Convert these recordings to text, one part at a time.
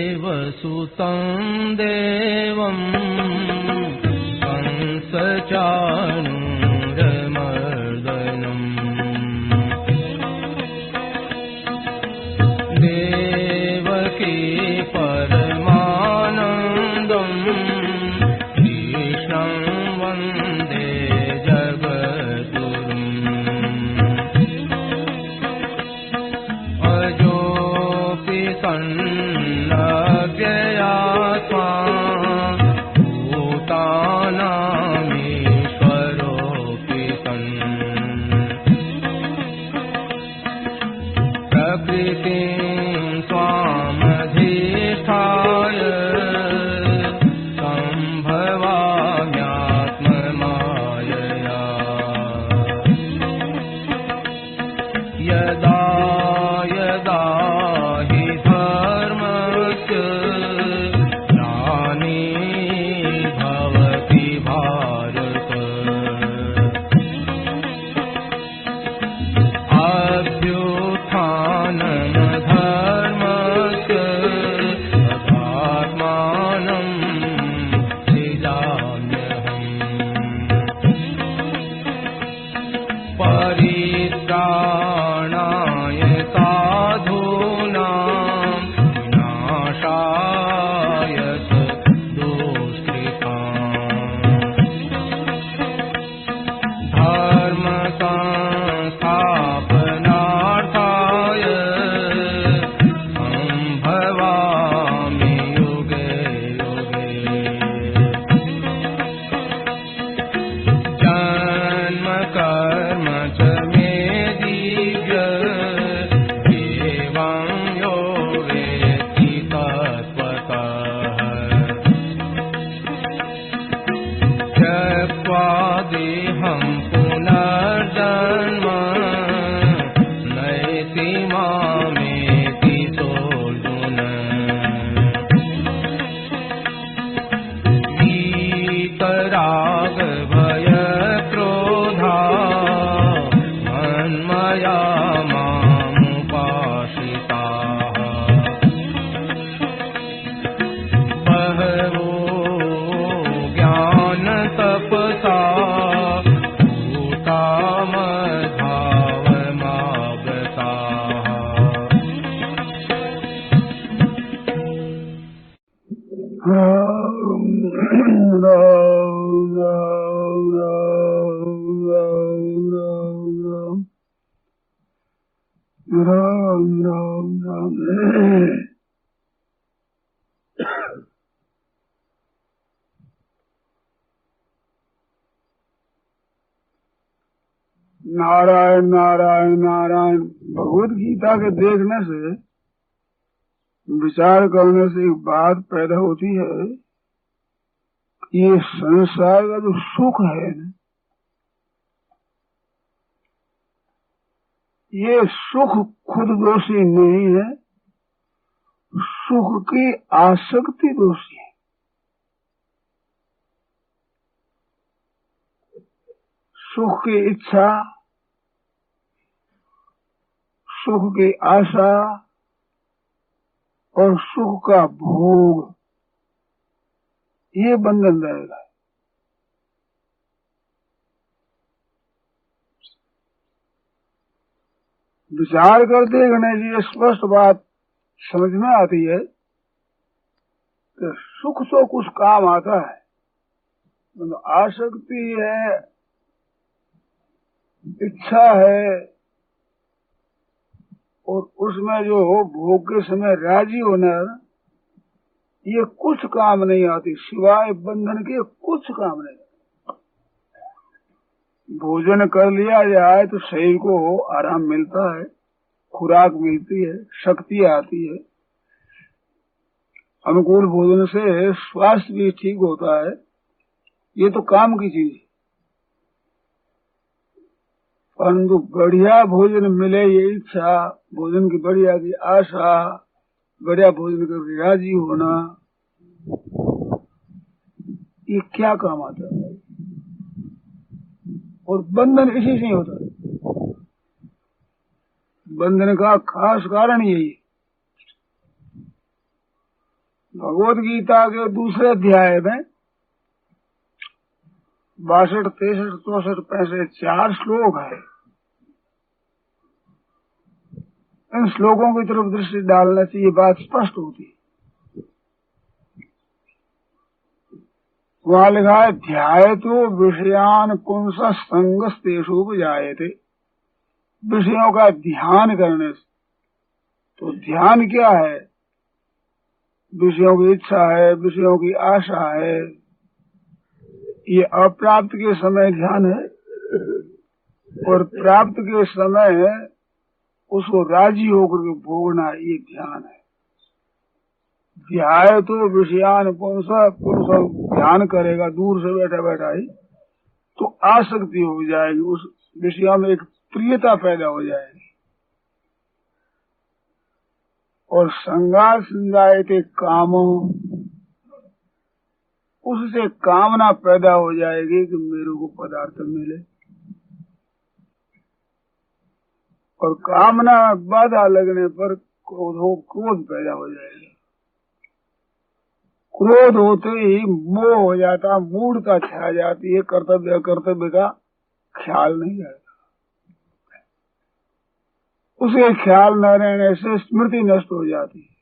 वसुदेवसुतं देवं कंसचाणूरमर्दनम् देवकी परमानन्दं कृष्णं वन्दे जगद्गुरुम् सन्नव्ययात्मा भूतानामीश्वरोऽपि सन् प्रकृतिं स्वामधिष्ठाय सम्भवाम्यात्ममायया यदा यदा परित्राणाय साधूनां विनाशाय दुष्कृताम् धर्म संस्थापनार्थाय सम्भवामि युगे युगे जन्म कर्म च देहं पुनर्जन्म नयति मामेति सोऽर्जुन वीतराग भय क्रोधा मन्मया मामुपाश्रिताः बहवो ज्ञान तपसा नारायण नारायण नारायण। भगवत गीता के देखने से, विचार करने से एक बात पैदा होती है, ये संसार का जो सुख है ना, ये सुख खुद दोषी नहीं है, सुख की आसक्ति दोषी है। सुख की इच्छा, सुख की आशा और सुख का भोग, ये बंधन रहेगा। विचार करते गणेश जी स्पष्ट बात समझ में आती है कि सुख तो कुछ काम आता है, मतलब आसक्ति है, इच्छा है, और उसमें जो हो भोग के समय राजी होना, ये कुछ काम नहीं आती, सिवाय बंधन के कुछ काम नहीं आती। भोजन कर लिया जाए तो शरीर को आराम मिलता है, खुराक मिलती है, शक्ति आती है, अनुकूल भोजन से स्वास्थ्य भी ठीक होता है, ये तो काम की चीज है। परंतु बढ़िया भोजन मिले ये इच्छा, भोजन की बढ़िया की आशा, बढ़िया भोजन करके राजी होना, ये क्या काम आता है? और बंधन इसी से ही होता है। बंधन का खास कारण यही है। भगवत गीता के दूसरे अध्याय में 62, 63, 64, 65 4 श्लोक है। इन श्लोकों की तरफ दृष्टि डालने से ये बात स्पष्ट होती है। वहां लिखा है, ध्यायतो विषयान पुंस संगस्तेषु उपजायते। विषयों का ध्यान करने से, तो ध्यान क्या है? विषयों की इच्छा है, विषयों की आशा है। ये अप्राप्त के समय ध्यान है, और प्राप्त के समय उसको राजी होकर के भोगना, ये ध्यान है। ध्याय तो विषयान पुंस, पुरुष ध्यान करेगा दूर से बैठा बैठा ही, तो आसक्ति हो जाएगी, उस विषय में एक प्रियता पैदा हो जाएगी। और संगार संजायते कामो, उससे कामना पैदा हो जाएगी कि मेरे को पदार्थ मिले। और कामना बाधा लगने पर क्रोध पैदा हो जाएगा। क्रोध होते ही मोह हो जाता, मूढ़ता छा जाती है, कर्तव्य अकर्तव्य का ख्याल नहीं रहता। उसे ख्याल न रहने से स्मृति नष्ट हो जाती है,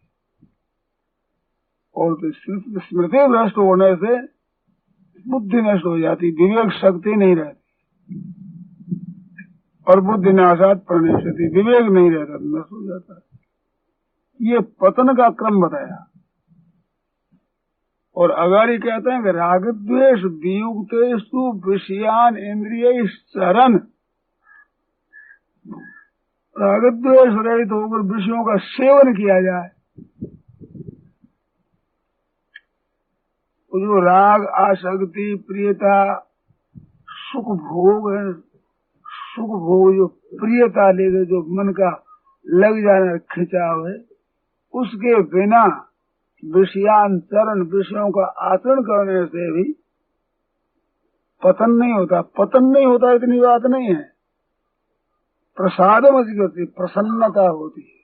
और तो स्मृति नष्ट होने से बुद्धि नष्ट हो जाती, विवेक शक्ति नहीं रहती, और बुद्धि नाशात प्रणश्यति, विवेक नहीं रहता, नष्ट हो जाता है। ये पतन का क्रम बताया। और अगर ये कहते हैं कि राग द्वेष वियुक्तेषु विषयान इंद्रिय चरण, राग द्वेष रहित होकर विषयों का सेवन किया जाए, तो जो राग आसक्ति प्रियता सुख भोग है, सुख भोग जो प्रियता लेकर जो मन का लग जाना खिंचाव है, उसके बिना विषयांचरण, विषयों का आचरण करने से भी पतन नहीं होता। पतन नहीं होता इतनी बात नहीं है, प्रसादम अधिगति, प्रसन्नता होती है,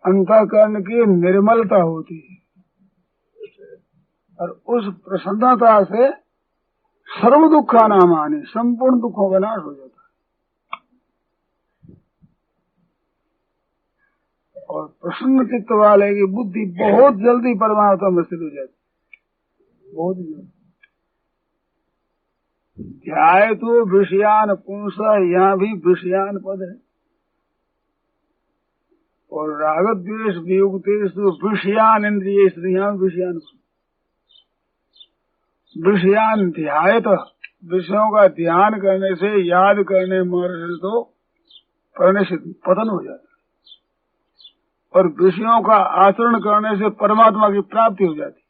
अंतःकरण की निर्मलता होती है, और उस प्रसन्नता से सर्व दुखा नाम आने, संपूर्ण दुखों का नाश हो जाता है। और प्रसन्न चित्त वाले की बुद्धि बहुत जल्दी परमात्मा में स्थित हो जाती, बहुत जल्दी। ध्याय तो विषयान पुंस, यहाँ भी विषयान पद है। और राग द्वेष वियुक्तेष विषयान इंद्रिय, यहाँ विषयान, विषयान ध्यायत, विषयों का ध्यान करने से, याद करने मात्र से तो परिणित पतन हो जाता है, और विषयों का आचरण करने से परमात्मा की प्राप्ति हो जाती है।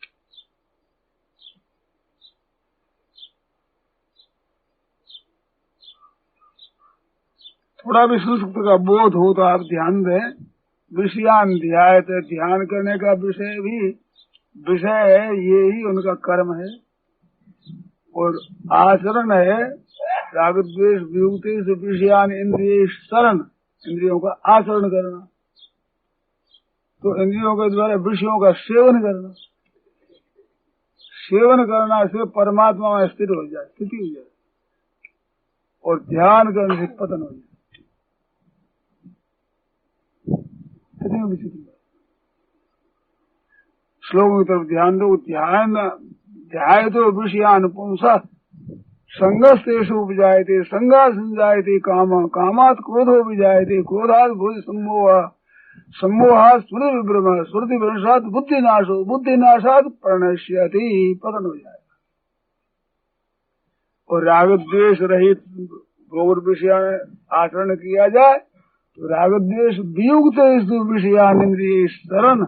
थोड़ा भी सुसुप्त का बोध हो तो आप ध्यान दें, विषयान ध्यायत, ध्यान करने का विषय भी विषय है, ये ही उनका कर्म है, और आचरण है राग द्वेष वियुक्तेषु विषयान इंद्रिय शरण, इंद्रियों का आचरण करना, तो इंद्रियों के द्वारा विषयों का सेवन करना, सेवन करना से परमात्मा में स्थिर हो जाए, स्थिति हो जाए, और ध्यान करने से पतन हो जाए, स्थिति में स्थिति। श्लोकों की तरफ ध्यान दो। ध्याय तो विषयान पुंस संगस्तेषु उपजायते, संगा संजायते काम, कामात् क्रोधो विजायते, क्रोधात् भूति सम्मोह, सम्मोहात् स्मृति विभ्रम, स्मृति विभ्रंशात् बुद्धिनाशो, बुद्धिनाशात् प्रणश्यति, पतन हो जाएगा। और राग द्वेष रहित भोग विषय आचरण किया जाए तो राग द्वेष वियुक्तेषु विषयान इंद्रिय शरण,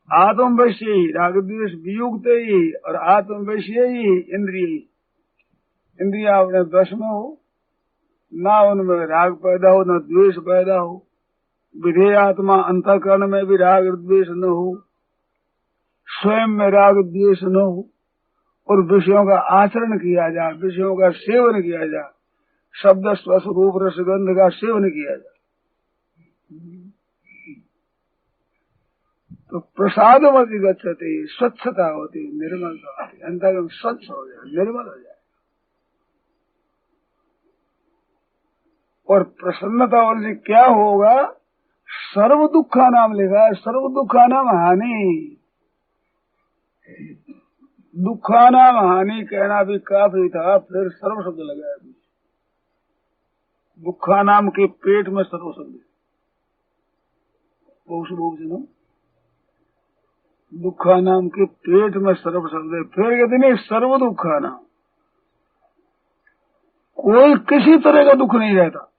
आत्म वश्य ही, राग द्वेष वियुक्त ही और आत्म वश्य ही इंद्रिय, इंद्रिया अपने वश में हो, ना उनमें राग पैदा हो, न द्वेष पैदा हो। विधेय आत्मा अंतःकरण में भी राग द्वेष न हो, स्वयं में राग द्वेष न हो, और विषयों का आचरण किया जाए, विषयों का सेवन किया जाए, शब्द स्पर्श रूप रसगंध का सेवन किया जाए, तो प्रसादमति गच्छति, स्वच्छता होती, निर्मलता होती, अंतःकरण स्वच्छ हो जाए, निर्मल हो जाए। और प्रसन्नता वाले क्या होगा? सर्व दुखा नाम लिखा है, सर्व दुखा नाम हानि। दुखा नाम हानि कहना भी काफी था, फिर सर्व शब्द लगाया। दुखा नाम के पेट में सर्व शब्द, बहुत से ना, दुखा नाम के पेट में सर्व शब्द है। फिर कहते नहीं, सर्व दुखा नाम, कोई किसी तरह का दुख नहीं रहता।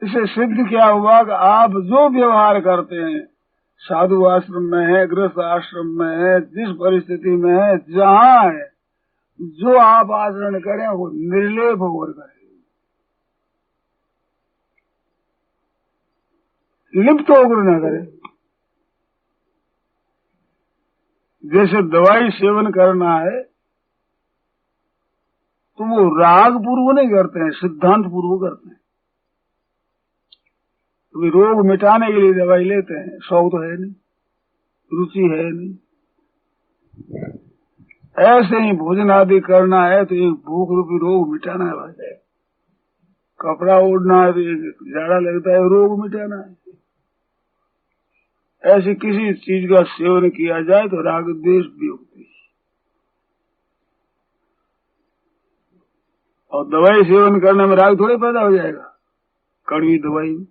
इसे सिद्ध क्या हुआ कि आप जो व्यवहार करते हैं, साधु आश्रम में है, गृहस्थ आश्रम में है, जिस परिस्थिति में है, जहां है, जो आप आचरण करें वो निर्लेप होकर करें, लिप्त होकर न करें। जैसे दवाई सेवन करना है तो वो राग पूर्व नहीं करते हैं, सिद्धांत पूर्व करते हैं। तो रोग मिटाने के लिए दवाई लेते हैं, शौक तो है नहीं, रुचि है नहीं। ऐसे ही भोजन आदि करना है तो एक भूख रूपी रोग मिटाना है भाई, कपड़ा ओढ़ना है तो एक जाड़ा लगता है, रोग मिटाना है। ऐसे किसी चीज का सेवन किया जाए तो राग द्वेष भी होती है। और दवाई सेवन करने में राग थोड़े पैदा हो जाएगा, कड़वी दवाई में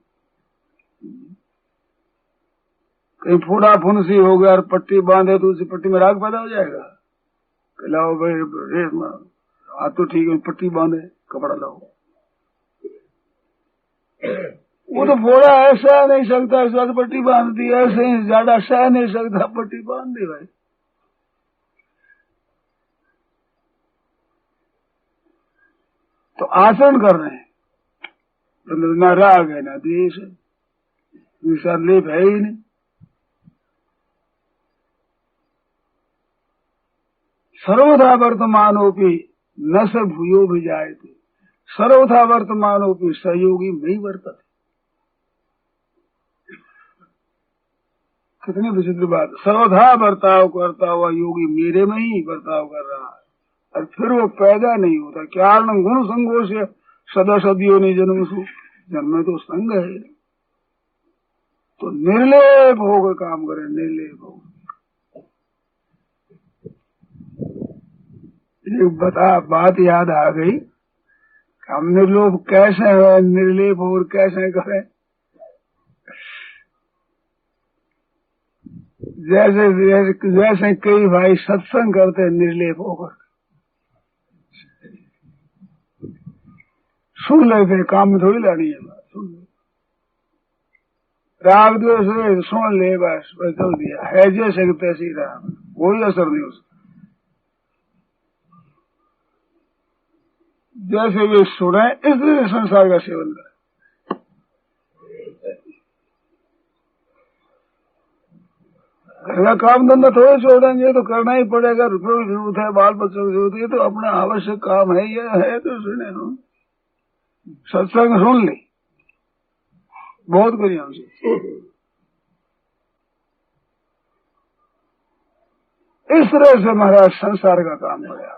कहीं फूड़ा फुंसी हो गया और पट्टी बांधे तो उसी पट्टी में राग पैदा हो जाएगा। लाओ भाई हाथ तो ठीक है, पट्टी बांधे, कपड़ा लाओ। वो तो फोड़ा ऐसा नहीं सकता, इस बात पट्टी बांध दी, ऐसे ही ज्यादा सह नहीं सकता, पट्टी बांध दी भाई। तो आचरण कर रहे हैं, तो न राग है न द्वेष है, लेप है ही नहीं। सर्वथा वर्तमानोपि न स भूयो भी जाए थे, सर्वथा वर्तमानोपि सहयोगी में ही वर्तते। कितनी विचित्र बात, सर्वथा बर्ताव करता हुआ योगी मेरे में ही बर्ताव कर रहा है, और फिर वो पैदा नहीं होता। क्या गुण संगो से सदा सदियों ने जन्म में तो संग है, तो निर्लेप होकर काम करे, निर्लेप होकर। एक बात याद आ गई, हम निर्लोभ कैसे है, निर्लेप और कैसे करें। जैसे कई भाई सत्संग करते हैं निर्लेप होकर, सुन लेते, काम में थोड़ी लानी है बात, सुन ले, राग द्वेष सुन ले, बस चल दिया है, जैसे तैसे ही रहा, कोई असर नहीं उसका। जैसे वे सुने इसलिए संसार का सेवन करें। घर का काम धंधा थोड़े छोड़ेंगे, तो करना ही पड़ेगा, रुपये की जरूरत है, बाल बच्चों की जरूरत है, तो अपना आवश्यक काम है, ये है तो सुने हम। सत्संग सुन ली, बहुत करिए हमसे। इस तरह से महाराज संसार का काम बढ़ा।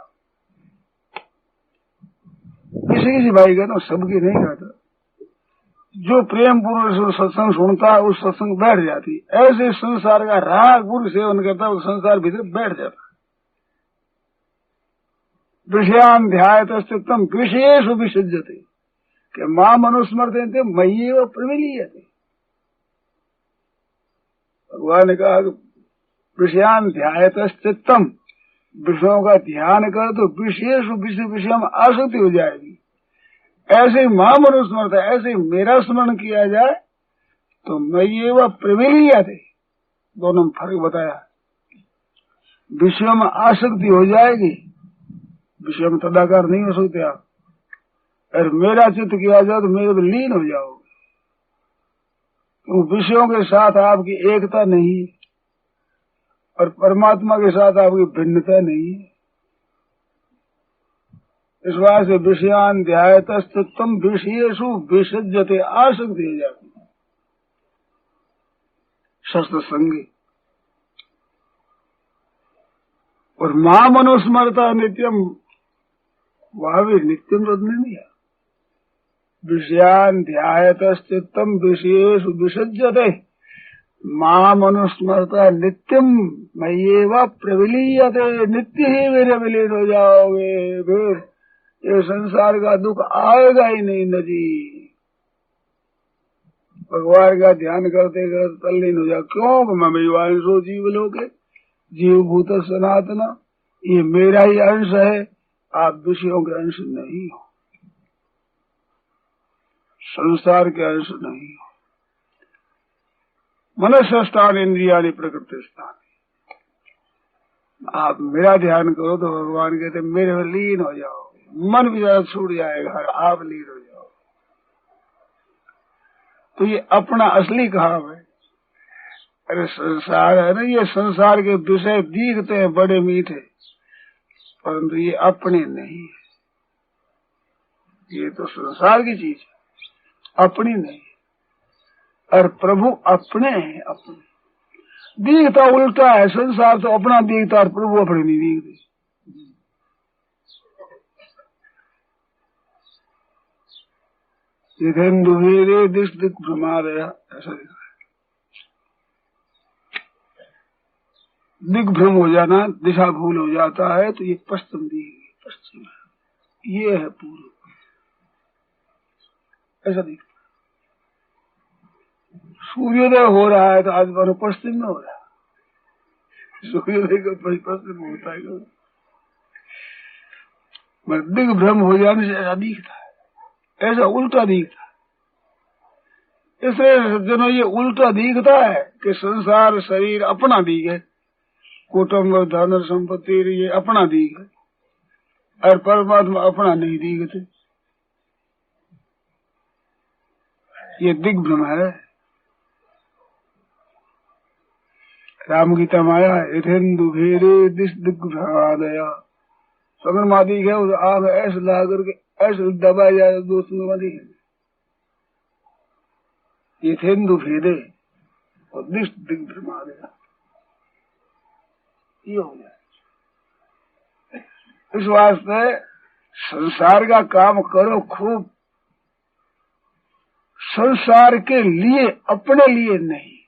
किसी भाई कहता हूँ, सबकी नहीं कहता, जो प्रेम पूर्वक सत्संग सुनता है उस सत्संग बैठ जाती। ऐसे संसार का राग पूर्व सेवन करता है, वो संसार भीतर बैठ जाता। विषयान ध्यायतस्थितम विषयेषु विसज्जते, कि मां मनुस्मृते मय्येव प्रविलीयते। भगवान ने कहा विषयान ध्यायतस्थितम, विषयों का ध्यान कर तो विशेष विषय में आसक्ति हो जाएगी। ऐसे मां मनुस्मृत, ऐसे मेरा स्मरण किया जाए तो मैं ये वह प्रविलीय थे, दोनों में फर्क बताया। विषयों में आसक्ति हो जाएगी, विषय में तदाकार नहीं हो सकते आप। और मेरा चित्त किया जाए तो मेरे में लीन हो जाओगे। तो विषयों के साथ आपकी एकता नहीं है और परमात्मा के साथ आपकी भिन्नता नहीं है। इस बात से विषयान ध्यायतस्तम विषयेषु विसज्जते आसक्ति हो जाती है शस्त्र संगी। और मां मनुस्मरता नित्यम, वह भी नित्यम रद नहीं है। विषयान ध्यायतस्तम विषयेषु विसज्जते मां मनुस्मरता नित्यम मय्येव प्रविलीयते, नित्य ही मेरे विलीन हो जाओगे। फिर ये संसार का दुख आएगा ही नहीं नजी। भगवान का ध्यान करते करते तल्लीन हो जाओ। क्यों? ममैवांशो जीवलोके जीव भूत सनातना, ये मेरा ही अंश है, आप विषयों के अंश नहीं हो, संसार के अंश नहीं हो। मनस्य स्थान इंद्रियाणि प्रकृति स्थान। आप मेरा ध्यान करो तो भगवान कहते मेरे में लीन हो जाओ। मन भी जरा छूट जाएगा, आप लीन हो जाओ। तो ये अपना असली काम है। अरे संसार है ना, ये संसार के विषय दिखते हैं बड़े मीठे, परंतु ये अपने नहीं है। ये तो संसार की चीज है, अपनी नहीं। और प्रभु अपने हैं, अपने। दिखता उल्टा है, संसार तो अपना दिखता और प्रभु अपने नहीं दिखते। यथेन्दु भेदे दिश दिक् भ्रमादया, ऐसा लिखा है। दिग्भ्रम हो जाना, दिशा भूल हो जाता है तो ये पश्चिम दिख, पश्चिम है, ये है पूर्व, ऐसा दिखता। सूर्योदय हो रहा है तो आज मानो पश्चिम में हो रहा है। सूर्योदय का पश्चिम में होता है। दिग्भ्रम हो जाने से ऐसा दिखता है, ऐसा उल्टा दिखता है। इसलिए सज्जनों, ये उल्टा दिखता है कि संसार शरीर अपना दिखे, कुटुंब धन संपत्ति ये अपना दिखे, और परमात्मा अपना नहीं दिखते। ये दिग्भ्रम है। राम गीता माया यथेन्दु भेदे दिश दिग्भ्रमादया। चंद्रमा दिखे उस आग ऐसे ला करके ऐसे दबाया जाए दो चंद्रमा दिखे। यथेन्दु भेदे और दिश दिग्भ्रमादया, ये हो गया। इस वास्ते संसार का काम करो खूब, संसार के लिए, अपने लिए नहीं।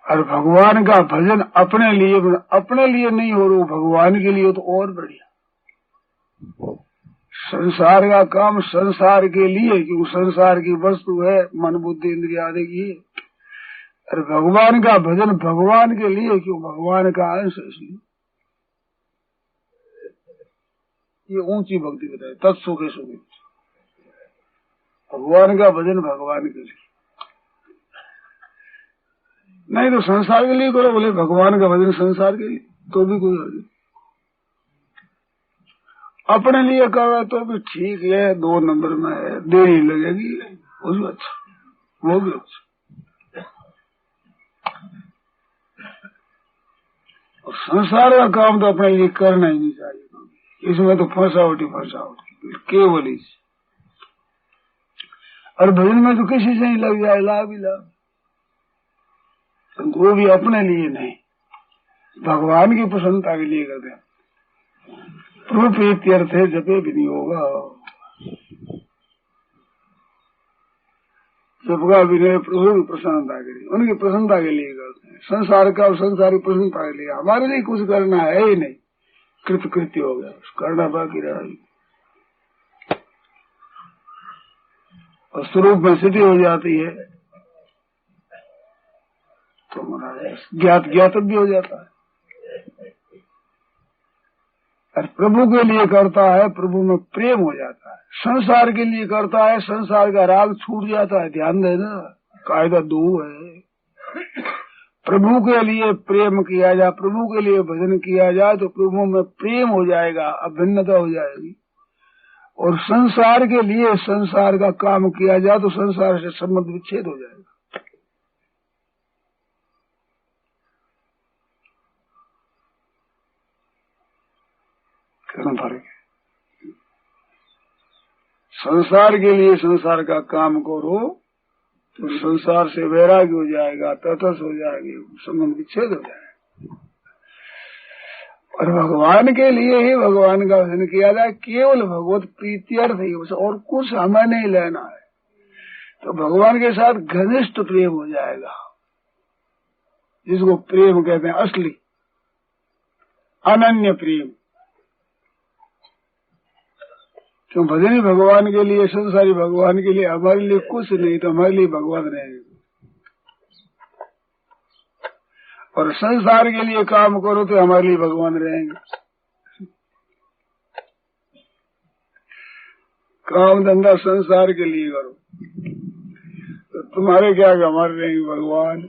और भगवान का भजन अपने लिए नहीं हो रहा, भगवान के लिए तो और बढ़िया। संसार का काम संसार के लिए, क्योंकि संसार की वस्तु है, मन बुद्धि इंद्रिय आदि की। और भगवान का भजन भगवान के लिए, क्यों भगवान का अंश इसलिए। ये ऊंची भक्ति बताए, तत्सुखे सुखे। भगवान का भजन भगवान के लिए, नहीं तो संसार के लिए करो। बोले भगवान का भजन संसार के लिए तो भी कोई हर्ज नहीं। अपने लिए करो तो भी ठीक है, 2 नंबर में है, देरी लगेगी, वो भी अच्छा, वो भी अच्छा। और संसार का काम तो अपने लिए करना ही नहीं चाहिए। इसमें तो फंसावटी केवल ही। और भजन में तो किसी से ही लग जाए, लाभ ही लाभ, वो भी अपने लिए नहीं, भगवान की प्रसन्नता के लिए करते हैं। प्रभु प्रीत्यर्थ है जपे विनियोग, जप का विनय प्रभु की प्रसन्नता के लिए, उनकी प्रसन्नता के लिए करते हैं। संसार का और संसार की प्रसन्नता के लिए हमारे लिए कुछ करना है ही नहीं, कृतकृत्य हो गया, करना बाकी रहा। और स्वरूप में स्थिति हो जाती है तो ज्ञातव्य हो जाता है। और प्रभु के लिए करता है, प्रभु में प्रेम हो जाता है। संसार के लिए करता है, संसार का राग छूट जाता है। ध्यान देना, कायदा 2 है। प्रभु के लिए प्रेम किया जाए, प्रभु के लिए भजन किया जाए तो प्रभु में प्रेम हो जाएगा, अभिन्नता हो जाएगी। और संसार के लिए संसार का काम किया जाए तो संसार से संबंध विच्छेद हो जाएगा। कितना फर्क है। संसार के लिए संसार का काम करो तो संसार से वैराग्य हो जाएगा, तटस्थ हो जाएगी, संबंध विच्छेद हो जाएगा। और भगवान के लिए ही भगवान का भजन किया जाए, केवल भगवत प्रीत्यर्थ ही, और कुछ हमें नहीं लेना है, तो भगवान के साथ घनिष्ठ प्रेम हो जाएगा, जिसको प्रेम कहते हैं, असली अनन्य प्रेम। क्यों भजन ही भगवान के लिए, संसारी भगवान के लिए, हमारे लिए कुछ नहीं, तो हमारे लिए भगवान रहेंगे। और संसार के लिए काम करो तो हमारे लिए भगवान रहेंगे। काम धंधा संसार के लिए करो तो तुम्हारे क्या, हमारे रहेंगे भगवान।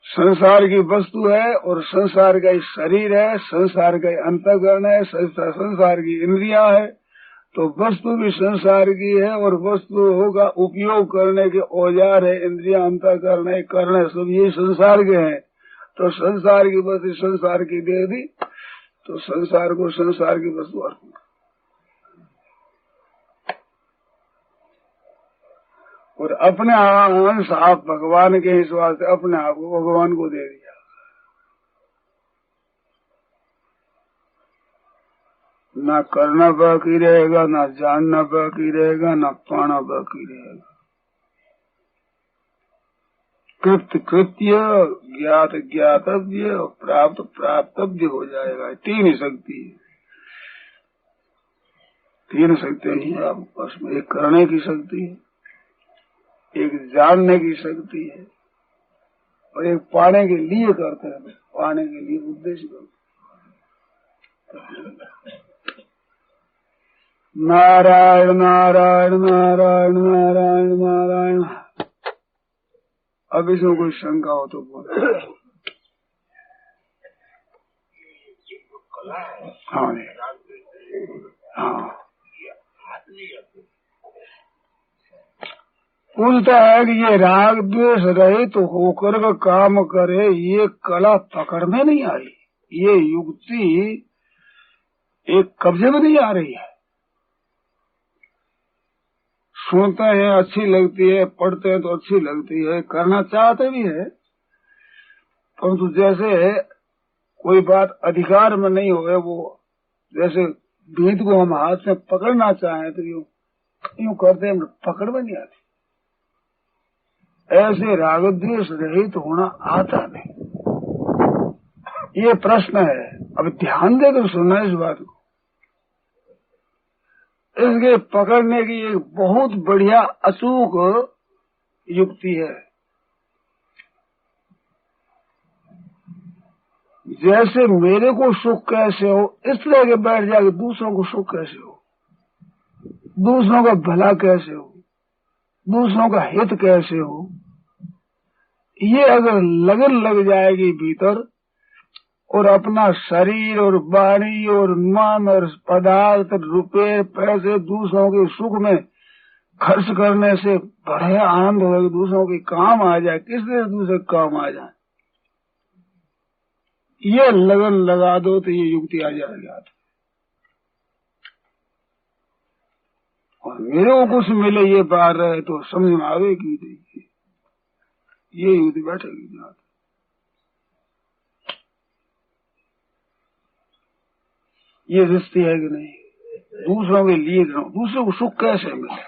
संसार की वस्तु है और संसार का ही शरीर है, संसार का ही अंतःकरण है, संसार की इंद्रियां है, तो वस्तु भी संसार की है और वस्तुओं का उपयोग करने के औजार है, इंद्रियां, अंतःकरण है, कर्ण है, सब ये संसार के हैं। तो संसार की वस्तु संसार की दे दी तो संसार को संसार की वस्तु अर्पण। और अपने अंश आप भगवान के हिसाब से अपने आप को भगवान को दे दिया। ना करना बाकी रहेगा, ना जानना बाकी रहेगा, ना पाना बाकी रहेगा। कृत्य कृत्य, ज्ञात ज्ञातव्य और प्राप्त प्राप्तव्य हो जाएगा। तीन शक्ति है, तीन शक्ति ही आपके पास में। एक करने की शक्ति है, एक जानने की शक्ति है, और एक पाने के लिए करते हैं, पाने के लिए उद्देश्य करते हैं। नारायण नारायण नारायण नारायण नारायण। अब इसमें कोई शंका हो तो बोलो। हाँ हाँ, पूछता है कि ये राग द्वेष रहित तो होकर का काम करे, ये कला पकड़ में नहीं आई, ये युक्ति एक कब्जे में नहीं आ रही है। सुनते हैं अच्छी लगती है, पढ़ते हैं तो अच्छी लगती है, करना चाहते भी है, परंतु जैसे कोई बात अधिकार में नहीं हो, वो जैसे भीत को हम हाथ में पकड़ना चाहें तो यूं करते हैं, पकड़ में नहीं आती। ऐसे राग द्वेष रहित होना आता नहीं। ये प्रश्न है, अब ध्यान देकर सुनना इस बात को। इसके पकड़ने की एक बहुत बढ़िया अचूक युक्ति है। जैसे मेरे को सुख कैसे हो, इस तरह के बैठ जाके दूसरों को सुख कैसे हो, दूसरों का भला कैसे हो, दूसरों का हित कैसे हो, ये अगर लगन लग जाएगी भीतर, और अपना शरीर और वाणी और मन और पदार्थ, रुपए पैसे दूसरों के सुख में खर्च करने से बड़े आनंद होगा, दूसरों के काम आ जाए, किस तरह दूसरे काम आ जाए, ये लगन लगा दो तो ये युक्ति आ जाएगी। और मेरे को कुछ मिले ये बात रहे तो समझ में आवेगी, ये युक्ति बैठेगी। ये रिश्ते है कि नहीं, दूसरों के लिए दूसरे को सुख कैसे मिले,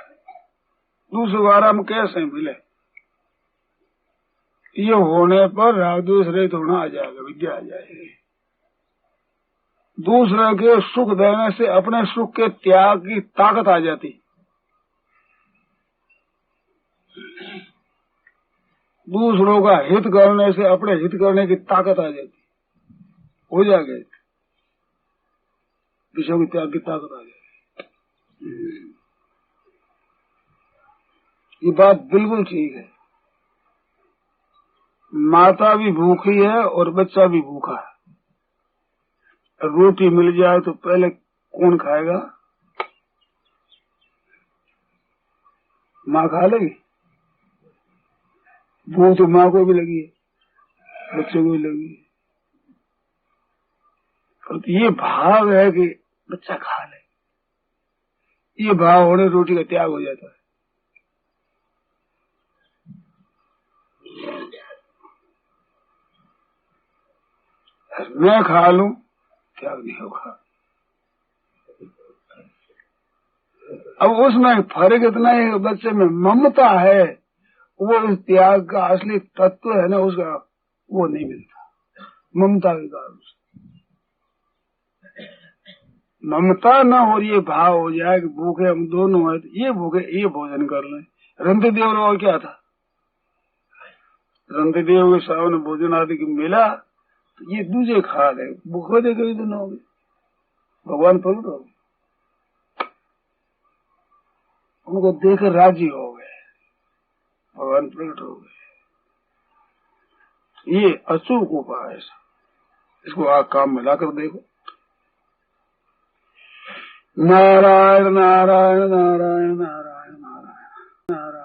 दूसरे को आराम कैसे मिले, ये होने पर राग द्वेष रहित होना आ जाएगा, विद्या आ जाएगी। दूसरे के सुख देने से अपने सुख के त्याग की ताकत आ जाती, दूसरों का हित करने से अपने हित करने की ताकत आ जाती, हो जाएगा, विषयों की त्याग की ताकत आ जाएगी। ये बात बिल्कुल ठीक है। माता भी भूखी है और बच्चा भी भूखा है। रोटी मिल जाए तो पहले कौन खाएगा? माँ खा लेगी? भूख तो माँ को भी लगी है, बच्चे को भी लगी है, पर ये भाव है कि बच्चा खा ले, ये भाव होने रोटी का त्याग हो जाता है। मैं खा लूं, त्याग नहीं होगा। अब उसमें फर्क इतना है, बच्चे में ममता है, वो इस त्याग का असली तत्व है ना, उसका वो नहीं मिलता ममता के कारण से। ममता न हो, ये भाव हो जाए कि भूखे हम दोनों हैं, तो ये भूखे ये भोजन कर लें। रंतदेव और क्या था, रंतदेव के सामने भोजन आदि की मिला तो ये दूसरे खा ले, भूखे दे कई दिन हो गए, भगवान प्रकट हो गए, उनको देकर राजी हो गए, भगवान प्रकट हो गए। ये अचूक उपाय है, इसको आप काम में लाकर देखो। नारायण नारायण नारायण नारायण।